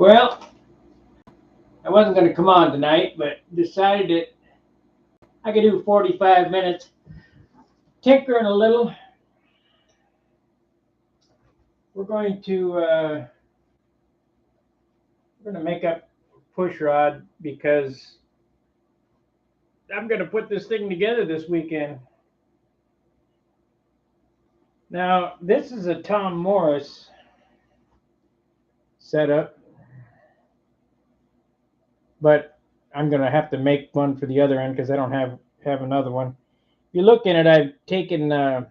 Well, I wasn't going to come on tonight, but decided that I could do 45 minutes tinkering a little. We're going to make up push rod because I'm going to put this thing together this weekend. Now, this is a Tom Morris setup, but I'm going to have to make one for the other end because I don't have another one. If you look in it, I've taken a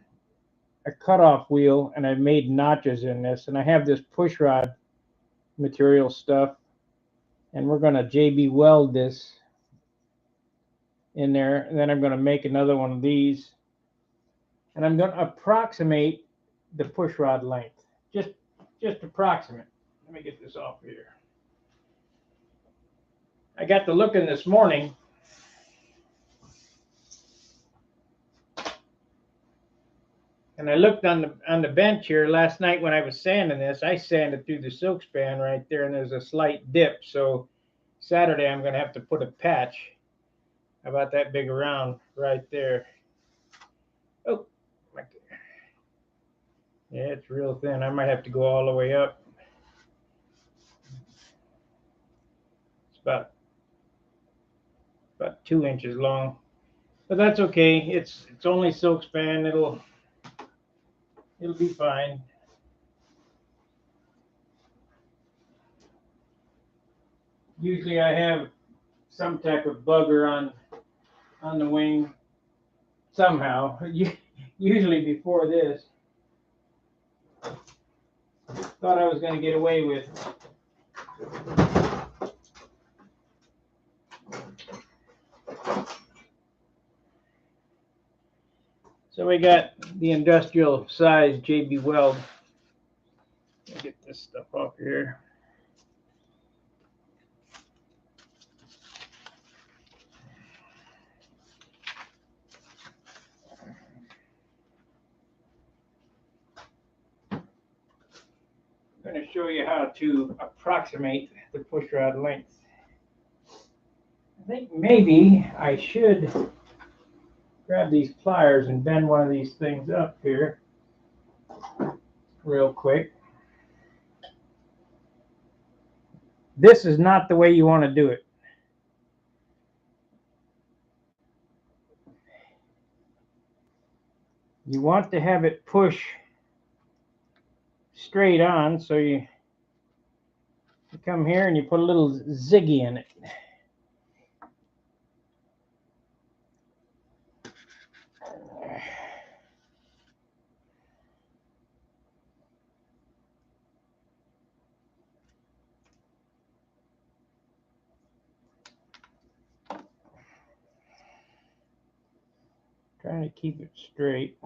cutoff wheel and I've made notches in this, and I have this push rod material stuff, and we're going to JB weld this in there, and then I'm going to make another one of these, and I'm going to approximate the push rod length, just approximate. Let me get this off here. I got to looking this morning, and I looked on the bench here last night when I was sanding this. I sanded through the silk span right there, and there's a slight dip. So Saturday I'm going to have to put a patch about that big around right there. Oh, yeah, it's real thin. I might have to go all the way up. It's about 2 inches long, but that's okay. It's only silk span. It'll be fine. Usually I have some type of bugger on the wing somehow. Usually before this, thought I was going to get away with. So we got the industrial size JB weld. Let me get this stuff off here. I'm going to show you how to approximate the push rod length. I think maybe I should grab these pliers and bend one of these things up here real quick. This is not the way you want to do it. You want to have it push straight on, so you come here and you put a little ziggy in it. Trying to keep it straight.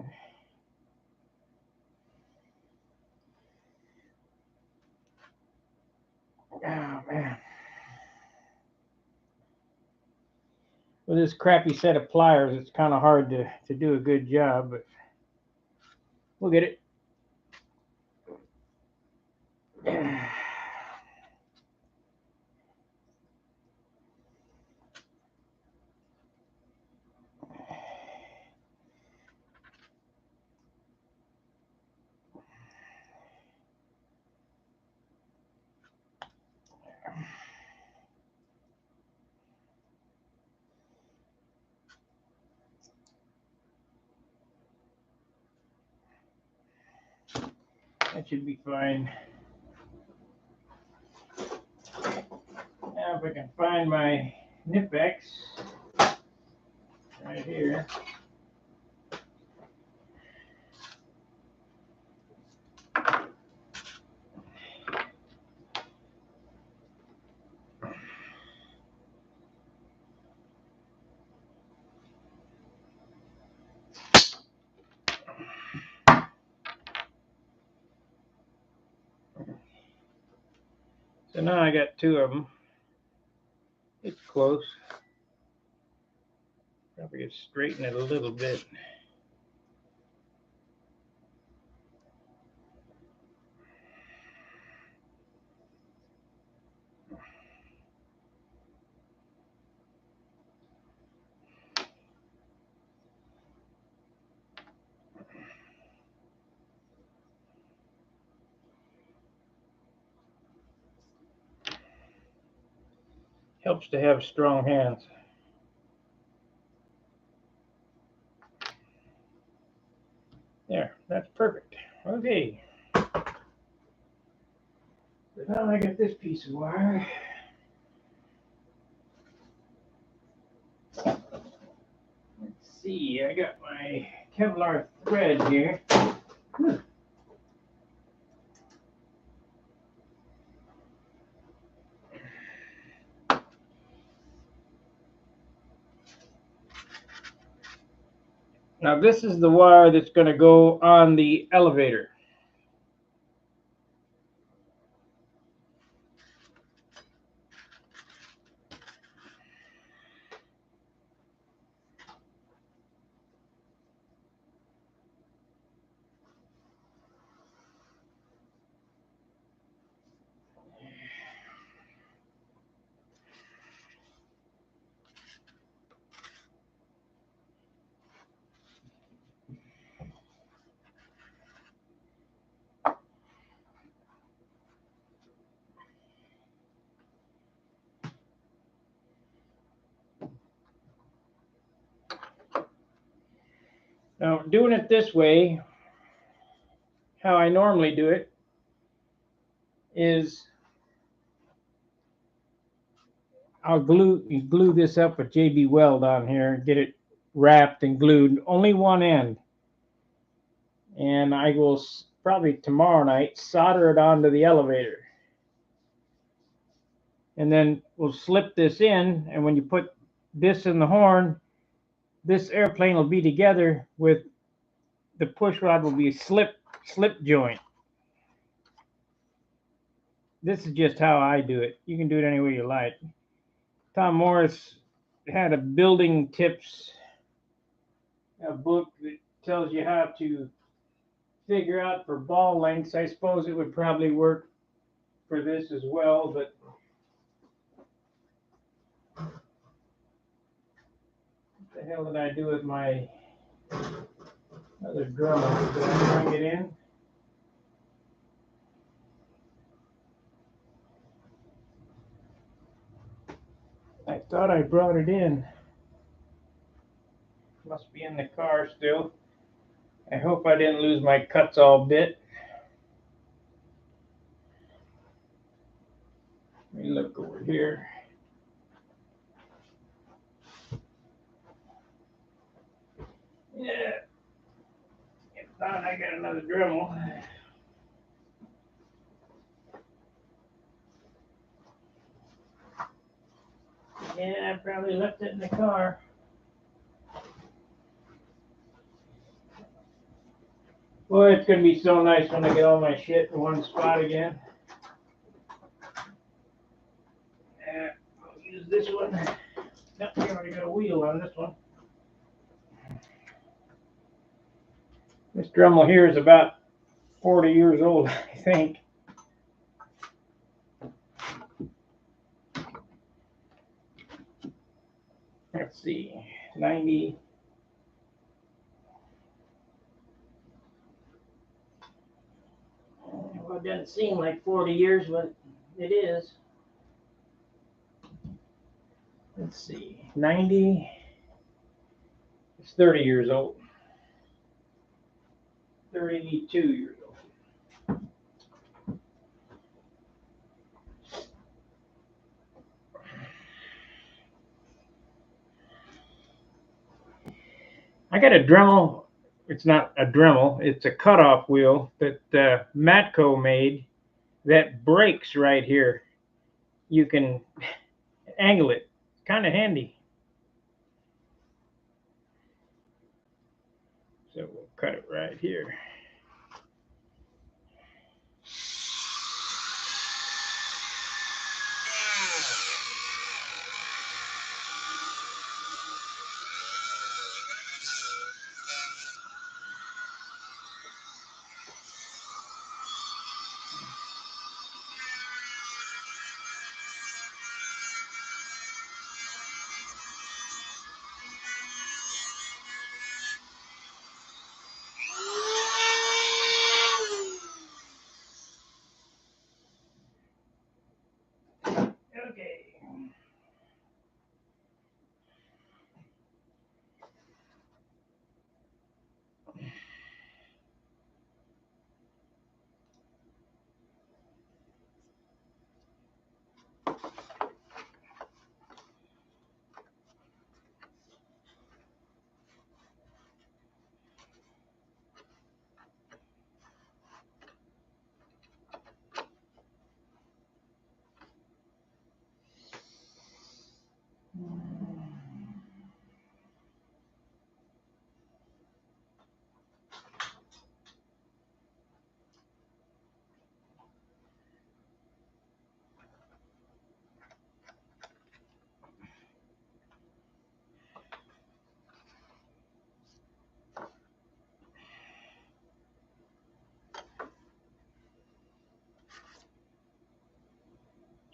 Oh man. With this crappy set of pliers, it's kind of hard to do a good job, but we'll get it. That should be fine. Now if I can find my Nipex right here. So now I got two of them. It's close. Probably could straighten it a little bit. Helps to have strong hands. There, that's perfect. Okay. So now I got this piece of wire. Let's see, I got my Kevlar thread here. Now this is the wire that's going to go on the elevator. Now doing it this way, how I normally do it is I'll glue this up with JB Weld on here, get it wrapped and glued, only one end. And I will probably tomorrow night solder it onto the elevator. And then we'll slip this in, and when you put this in the horn, this airplane will be together with the push rod will be slip joint. This is just how I do it. You can do it any way you like. Tom Morris had a building tips, a book that tells you how to figure out for ball lengths. I suppose it would probably work for this as well, but what the hell did I do with my other drum? Did I bring it in? I thought I brought it in. Must be in the car still. I hope I didn't lose my cuts all bit. Let me look over here. Yeah. If not, I got another Dremel. Yeah, I probably left it in the car. Boy, it's going to be so nice when I get all my shit in one spot again. I'll use this one. Nope, we already got a wheel on this one. This Dremel here is about 40 years old, I think. Let's see, 90. Well, it doesn't seem like 40 years, but it is. Let's see, 90. It's 30 years old. 32 years old. I got a Dremel. It's not a Dremel. It's a cutoff wheel that Matco made that breaks right here. You can angle it. It's kind of handy. So we'll cut it right here.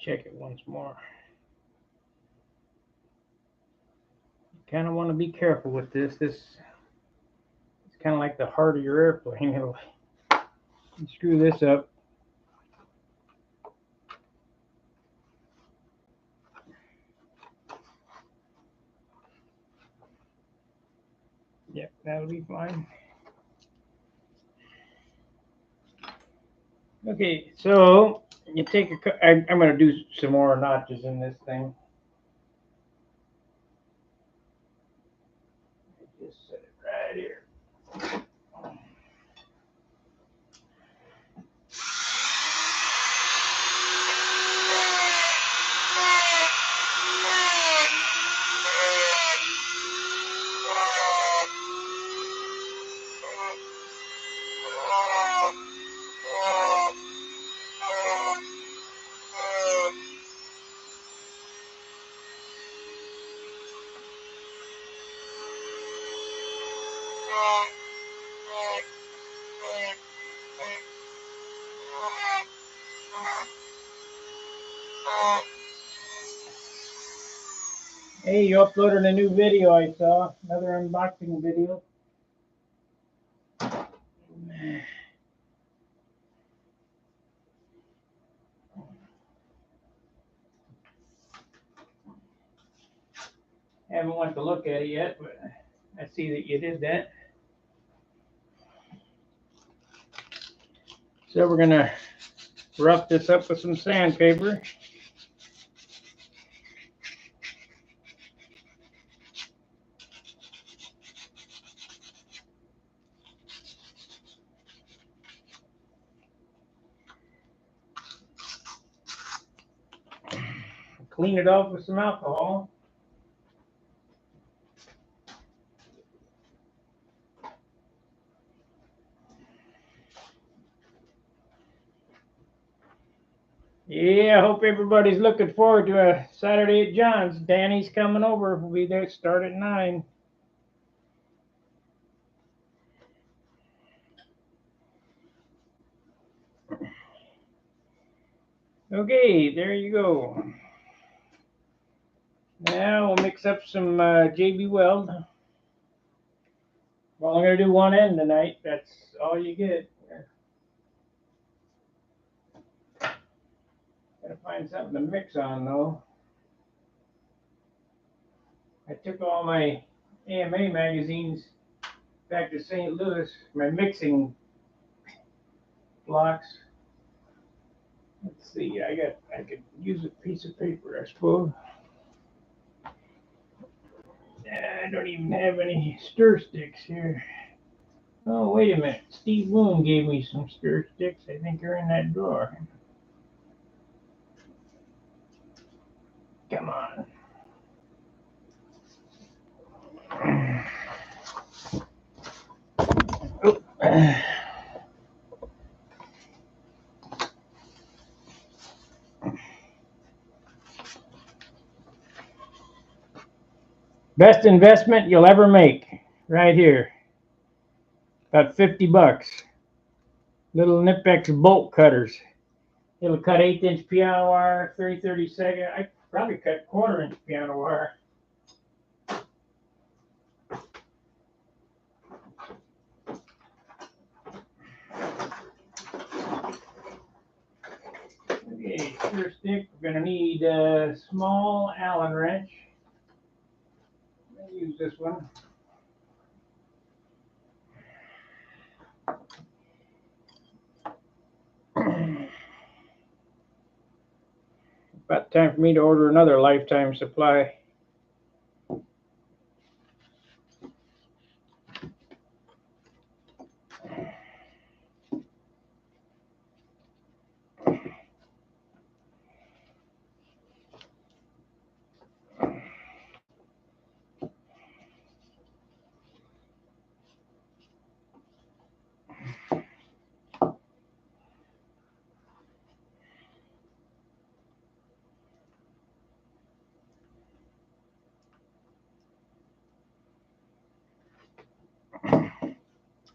check it once more. Kind of want to be careful with this. This is kind of like the heart of your airplane. It'll screw this up. Yep, that'll be fine. Okay, so you take I'm going to do some more notches in this thing. Just set it right here. Hey, you uploaded a new video I saw, another unboxing video. Haven't went to look at it yet, but I see that you did that. So we're gonna rough this up with some sandpaper. Clean it off with some alcohol. Yeah, I hope everybody's looking forward to a Saturday at John's. Danny's coming over. We'll be there, start at 9. Okay, there you go. Now we'll mix up some JB Weld. Well, I'm going to do one end tonight. That's all you get. Gotta find something to mix on, though. I took all my AMA magazines back to St. Louis, my mixing blocks. Let's see, I could use a piece of paper, I suppose. I don't even have any stir sticks here. Oh, wait a minute. Steve Moon gave me some stir sticks. I think they're in that drawer. Come on. Oh. Best investment you'll ever make, right here. About 50 bucks. Little Nipex bolt cutters. It'll cut 1/8 inch piano wire, 32/32. I probably cut 1/4 inch piano wire. Okay, stir stick. We're gonna need a small Allen wrench. I'll use this one. About time for me to order another lifetime supply.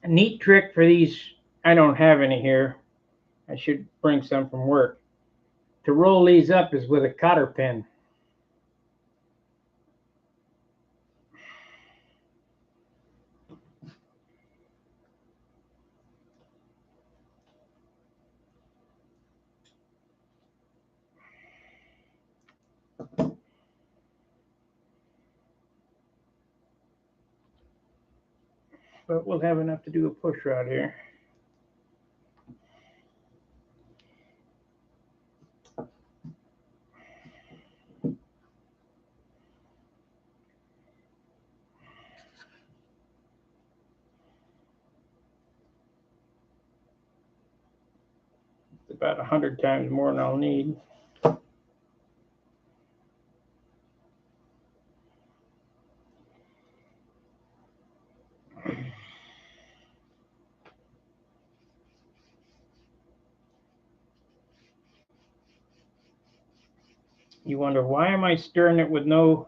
A neat trick for these, I don't have any here. I should bring some from work. to roll these up is with a cotter pin. But we'll have enough to do a push rod here. It's about 100 times more than I'll need. You wonder, why am I stirring it with no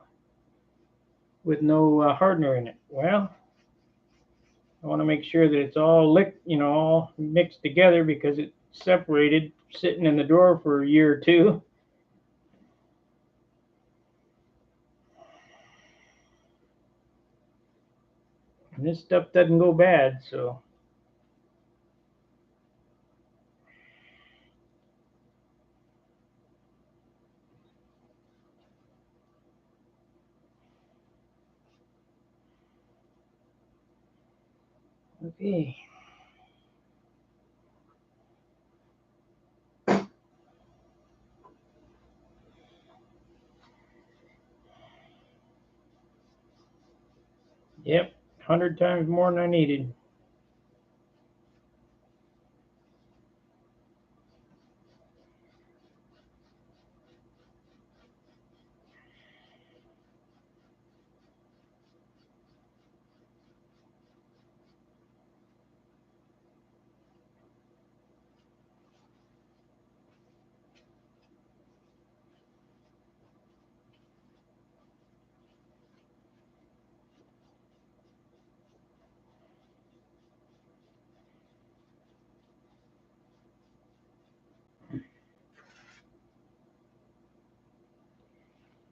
hardener in it? Well, I want to make sure that it's all all mixed together, because it's separated, sitting in the drawer for a year or two. And this stuff doesn't go bad, so. Okay. Yep, 100 times more than I needed.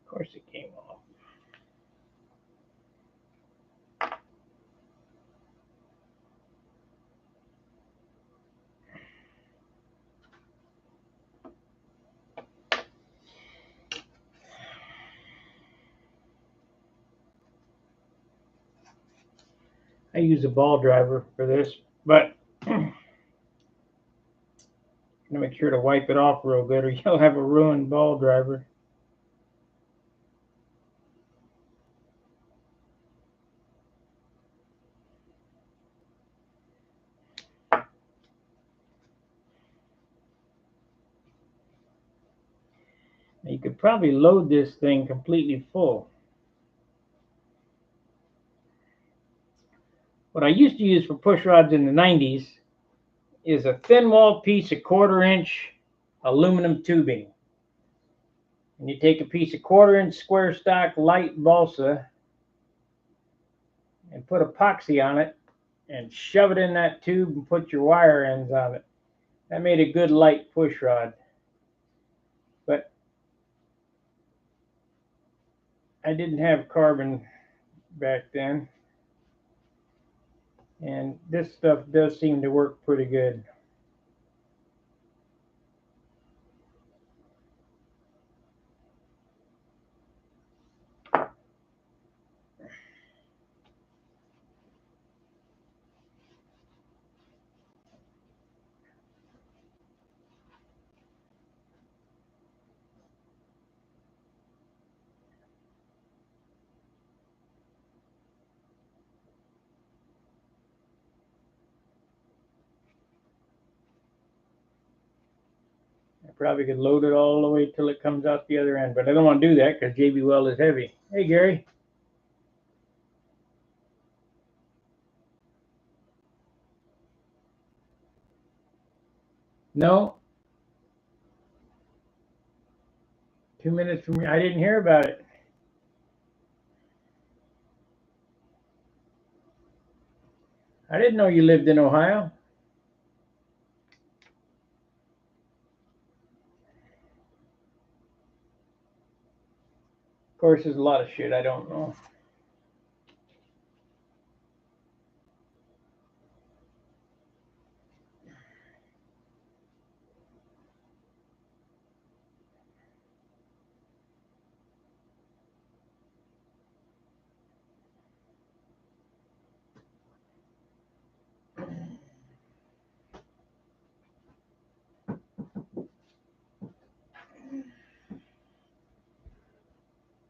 Of course it came off. I use a ball driver for this, but I'm gonna make sure to wipe it off real good, or you'll have a ruined ball driver. Now, you could probably load this thing completely full. What I used to use for push rods in the 90s is a thin wall piece of 1/4-inch aluminum tubing. And you take a piece of 1/4-inch square stock light balsa and put epoxy on it and shove it in that tube and put your wire ends on it. That made a good light push rod. But I didn't have carbon back then. And this stuff does seem to work pretty good. I probably could load it all the way till it comes out the other end, but I don't want to do that because JB Weld is heavy. Hey, Gary. No. 2 minutes from me. I didn't hear about it. I didn't know you lived in Ohio. course, there's a lot of shit I don't know.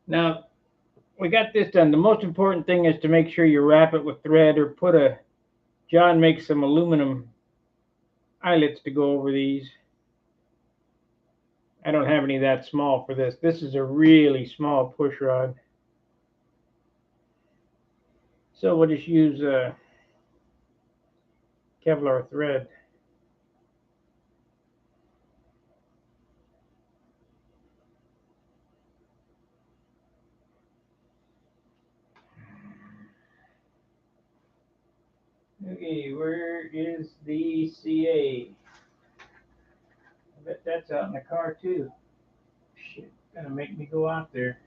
Now, we got this done. The most important thing is to make sure you wrap it with thread or put a, John makes some aluminum eyelets to go over these. I don't have any that small for this. This is a really small push rod. So we'll just use Kevlar thread. Okay, where is the CA? I bet that's out in the car too. Shit, gonna make me go out there.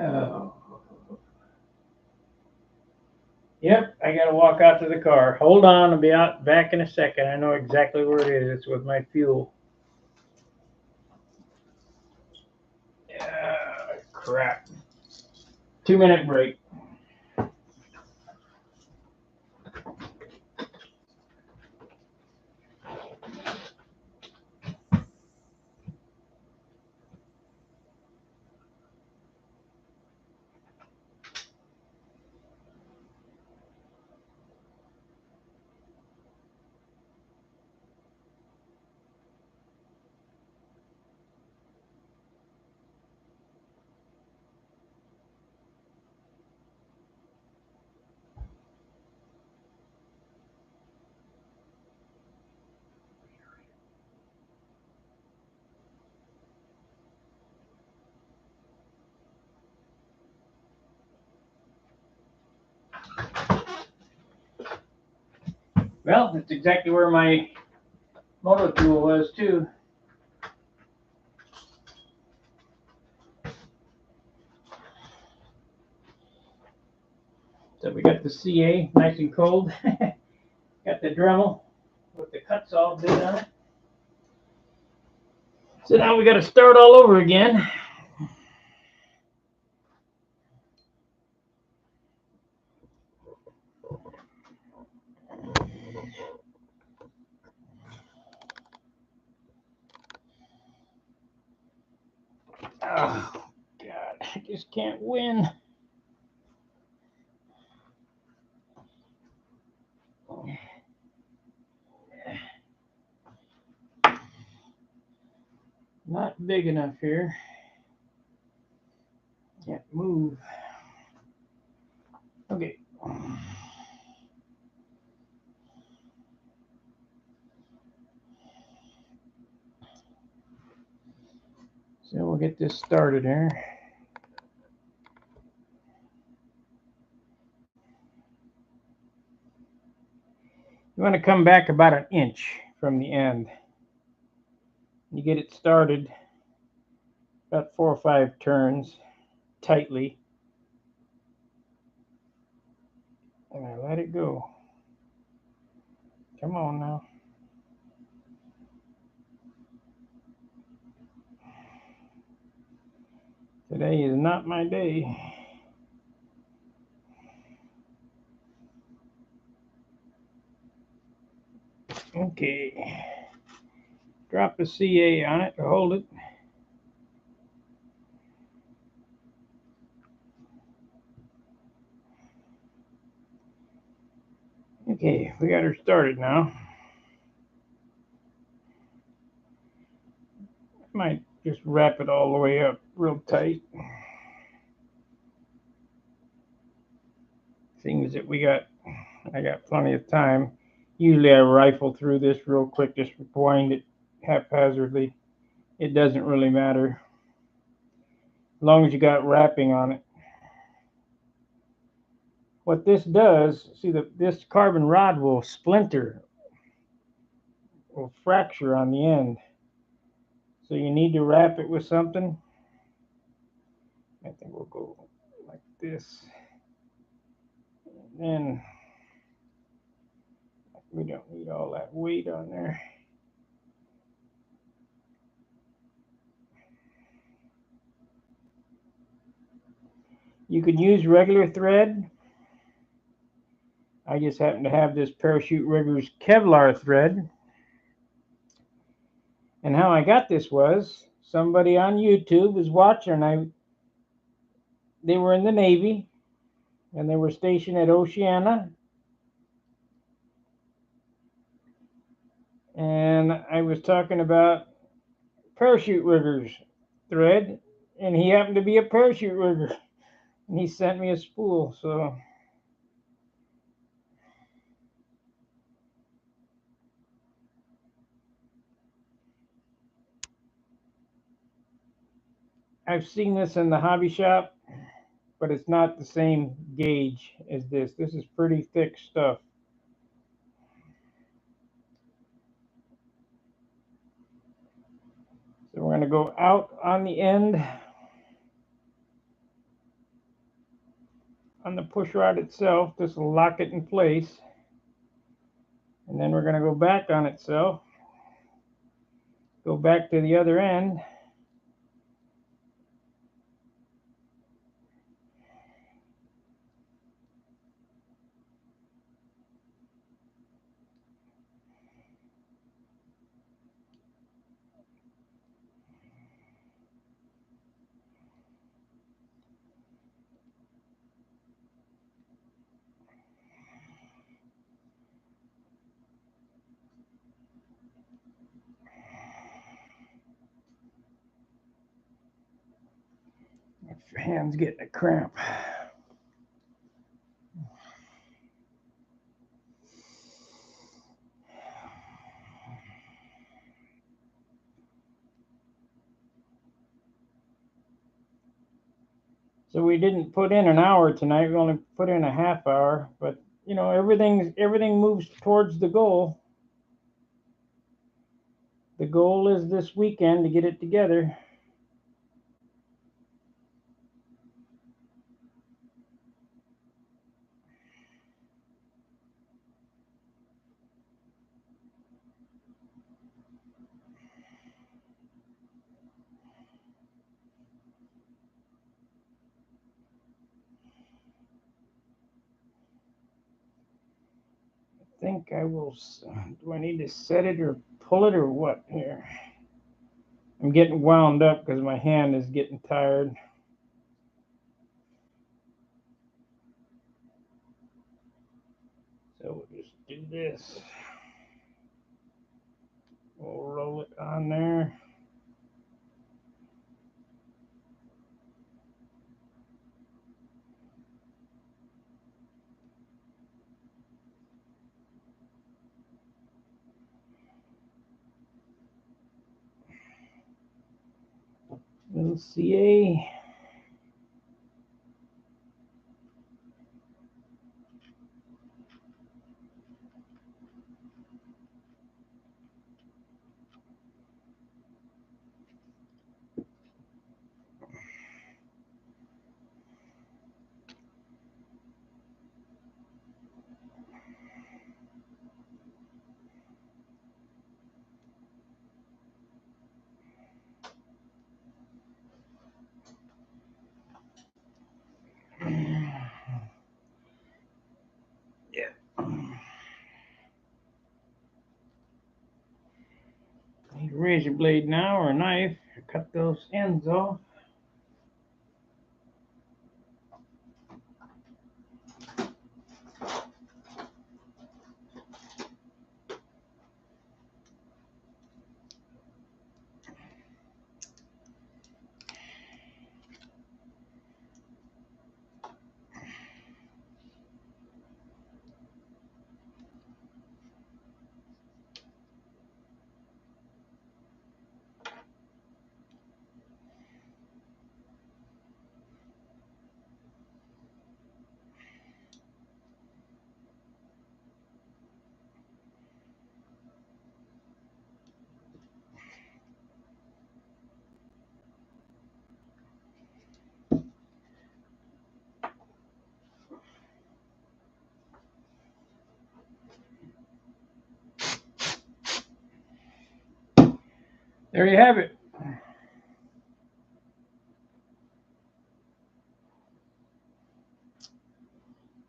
Oh. Yep, I gotta walk out to the car. Hold on, I'll be out back in a second. I know exactly where it is. It's with my fuel. Crap. 2-minute break. Well, that's exactly where my motor tool was too. So we got the CA nice and cold. Got the Dremel with the cut saw bit on it. So now we got to start all over again. Oh, God, I just can't win. Not big enough here. Can't move. Okay. So we'll get this started here. You want to come back about 1 inch from the end. You get it started about 4 or 5 turns tightly. And I let it go. Come on now. Today is not my day. Okay. Drop the CA on it to hold it. Okay, we got her started now. Might just wrap it all the way up real tight. Things that I got plenty of time. Usually I rifle through this real quick, just wind it haphazardly. It doesn't really matter. As long as you got wrapping on it. What this does, see this carbon rod will splinter, will fracture on the end. So you need to wrap it with something. I think we'll go like this. And we don't need all that weight on there. You can use regular thread. I just happen to have this Parachute Riggers Kevlar thread. And how I got this was somebody on YouTube was watching. They were in the Navy and they were stationed at Oceana. And I was talking about Parachute Riggers thread, and he happened to be a parachute rigger. And he sent me a spool, so I've seen this in the hobby shop, but it's not the same gauge as this. This is pretty thick stuff. So we're going to go out on the end on the push rod itself. This will lock it in place. And then we're going to go back on itself. Go back to the other end. My hand's getting a cramp. So we didn't put in an hour tonight. We only put in a half hour, but you know, everything moves towards the goal. The goal is this weekend to get it together. I think I will. Do I need to set it or pull it or what here? I'm getting wound up because my hand is getting tired. So we'll just do this. We'll roll it on there. Little CA. Yeah. Need a razor blade now or a knife to cut those ends off. There you have it.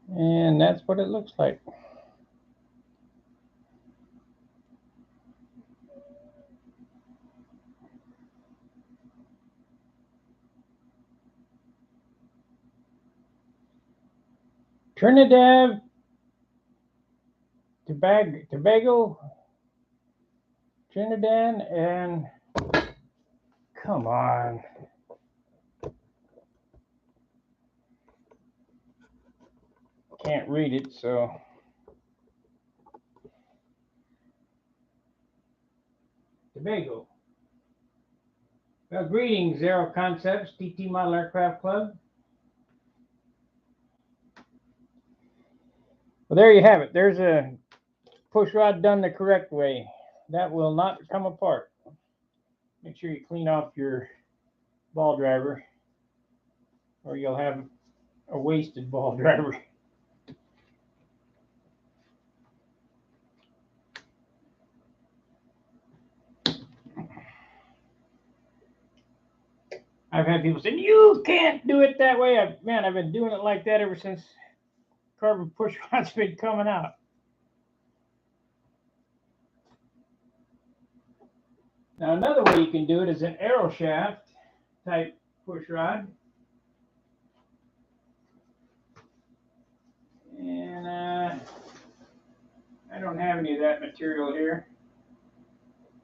And that's what it looks like. Trinidad, Tobago, Trinidad, and come on. Can't read it, so. Tobago. Well, greetings, Zero Concepts, TT Model Aircraft Club. Well, there you have it. There's a push rod done the correct way. That will not come apart. Make sure you clean off your ball driver, or you'll have a wasted ball driver. I've had people say, you can't do it that way. I've been doing it like that ever since carbon push rod's been coming out. Now, another way you can do it is an arrow shaft type push rod. And I don't have any of that material here.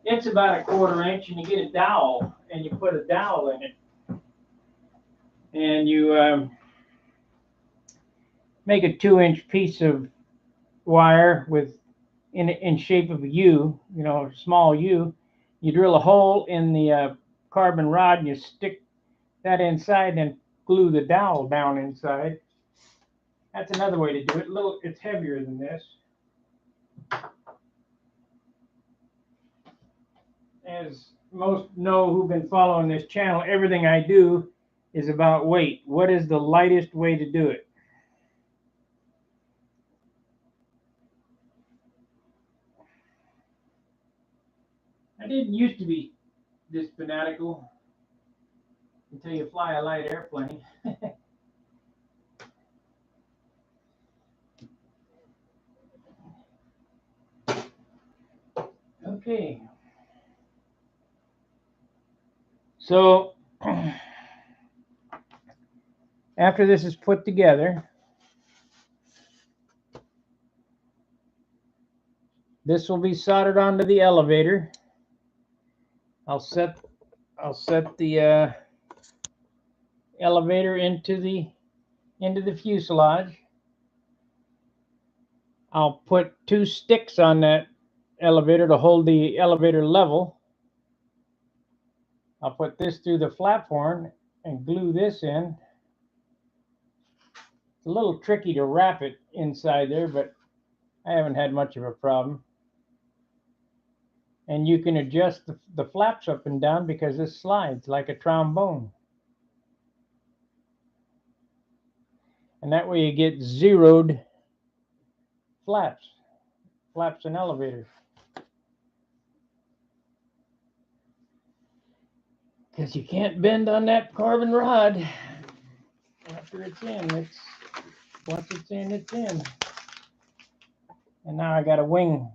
It's about 1/4 inch, and you get a dowel, and you put a dowel in it. And you make a 2-inch piece of wire with in shape of a U, small U. You drill a hole in the carbon rod, and you stick that inside and glue the dowel down inside. That's another way to do it. It's heavier than this. As most know who've been following this channel, everything I do is about weight. What is the lightest way to do it? I didn't used to be this fanatical until you fly a light airplane. Okay. So after this is put together, this will be soldered onto the elevator. I'll set the elevator into the fuselage. I'll put 2 sticks on that elevator to hold the elevator level. I'll put this through the flap horn and glue this in. It's a little tricky to wrap it inside there, but I haven't had much of a problem. And you can adjust the flaps up and down because this slides like a trombone. And that way you get zeroed flaps and elevators. Because you can't bend on that carbon rod after it's in. Once it's in, it's in. And now I got a wing,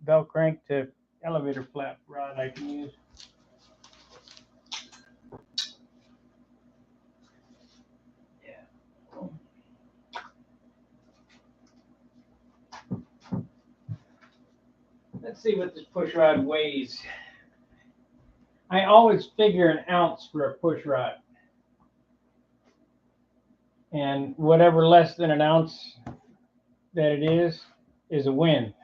bell crank to elevator flap rod I can use. Yeah. Let's see what this push rod weighs. I always figure an ounce for a push rod. And whatever less than an ounce that it is a win.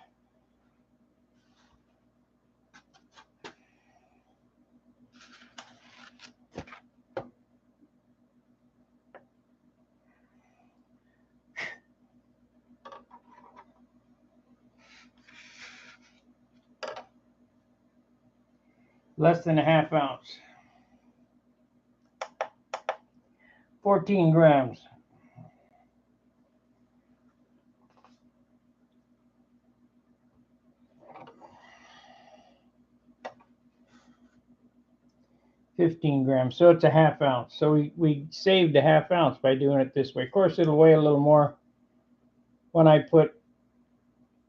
Less than a half ounce. 14 grams. 15 grams. So it's a half ounce. So we saved a half ounce by doing it this way. Of course, it'll weigh a little more when I put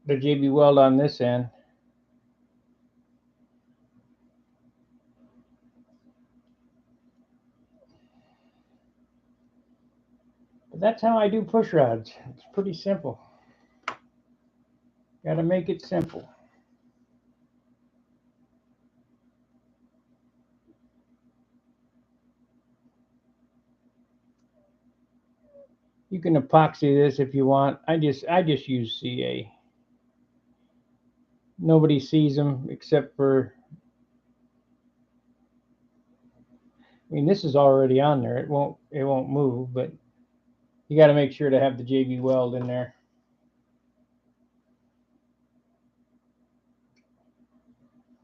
the JB Weld on this end. But that's how I do push rods. It's pretty simple. Got to make it simple. You can epoxy this if you want. I just use CA. Nobody sees them except for. I mean, this is already on there. It won't move, but you got to make sure to have the JB Weld in there.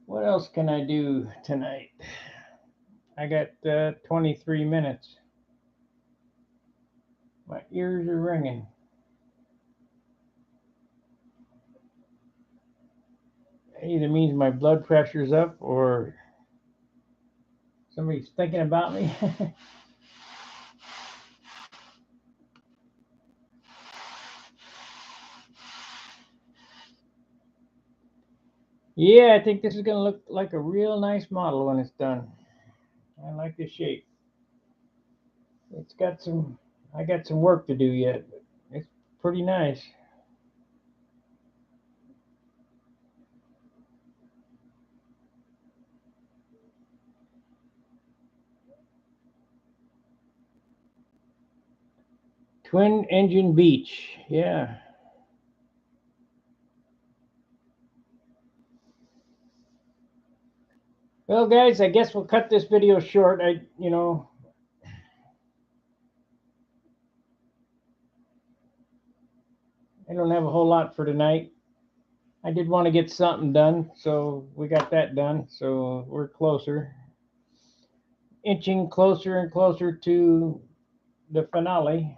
What else can I do tonight? I got 23 minutes. My ears are ringing. It either means my blood pressure's up or somebody's thinking about me. Yeah, I think this is going to look like a real nice model when it's done. I like the shape. It's got some, I got some work to do yet, but it's pretty nice. Twin engine beach, yeah. Well, guys, I guess we'll cut this video short. I don't have a whole lot for tonight. I did want to get something done, so we got that done. So we're closer, inching closer and closer to the finale.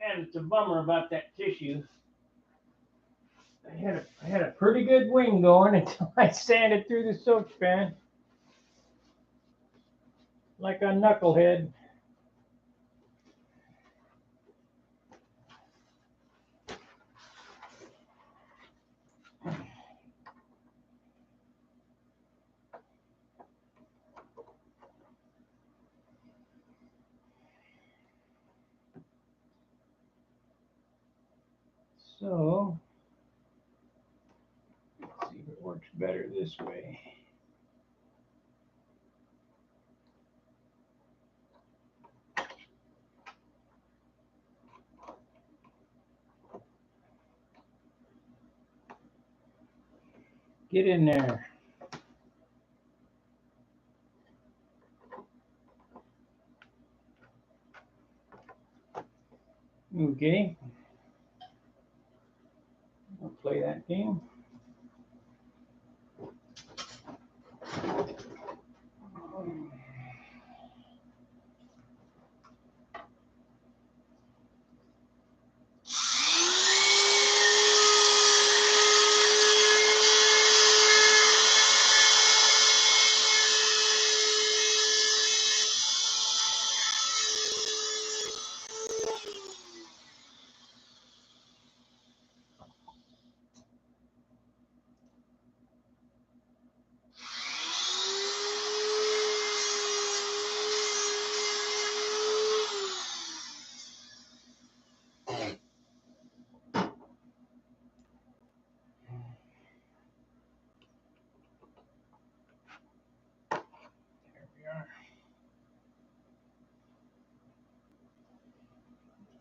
Man, it's a bummer about that tissue. I had a pretty good wing going until I sanded through the soak pan like a knucklehead. So let's see if it works better this way. Get in there. Okay. I'll play that game.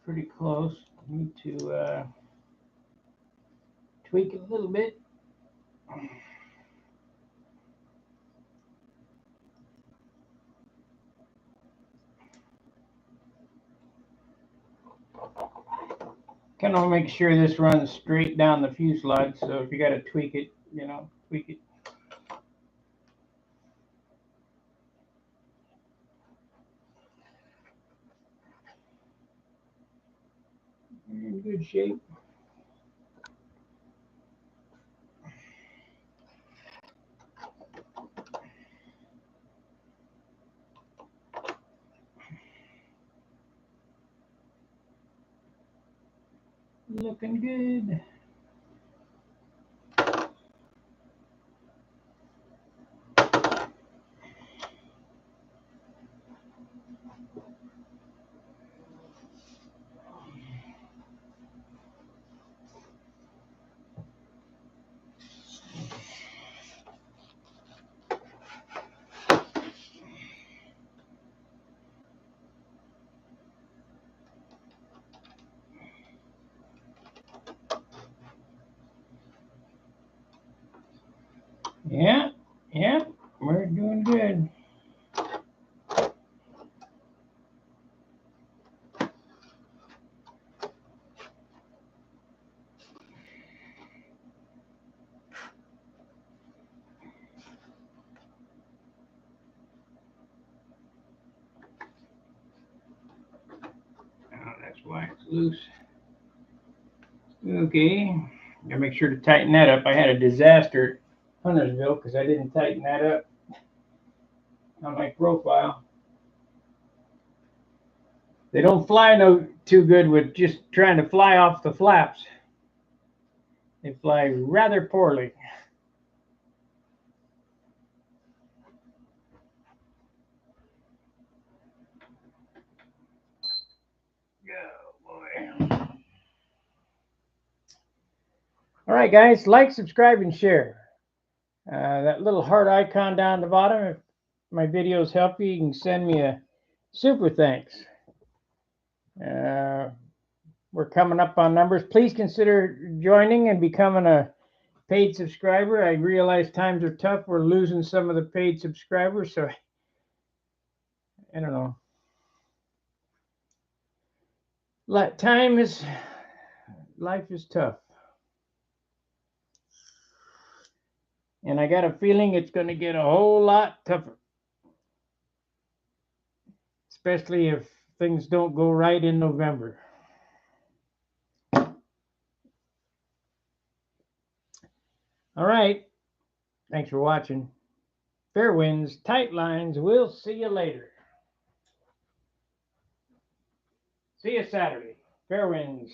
Pretty close. Need to tweak it a little bit. Kind of make sure this runs straight down the fuselage. So if you got to tweak it, tweak it. You're in good shape. Looking good. Yeah, yeah, we're doing good. Oh, that's why it's loose. Okay, gotta make sure to tighten that up. I had a disaster at Huntersville because I didn't tighten that up on my profile. They don't fly no too good with just trying to fly off the flaps. They fly rather poorly. Oh boy. All right, guys, like, subscribe, and share. That little heart icon down the bottom. If my videos help you, you can send me a super thanks. We're coming up on numbers. Please consider joining and becoming a paid subscriber. I realize times are tough. We're losing some of the paid subscribers, so I don't know. Life is tough. And I got a feeling it's going to get a whole lot tougher. Especially if things don't go right in November. All right. Thanks for watching. Fair winds, tight lines. We'll see you later. See you Saturday. Fair winds.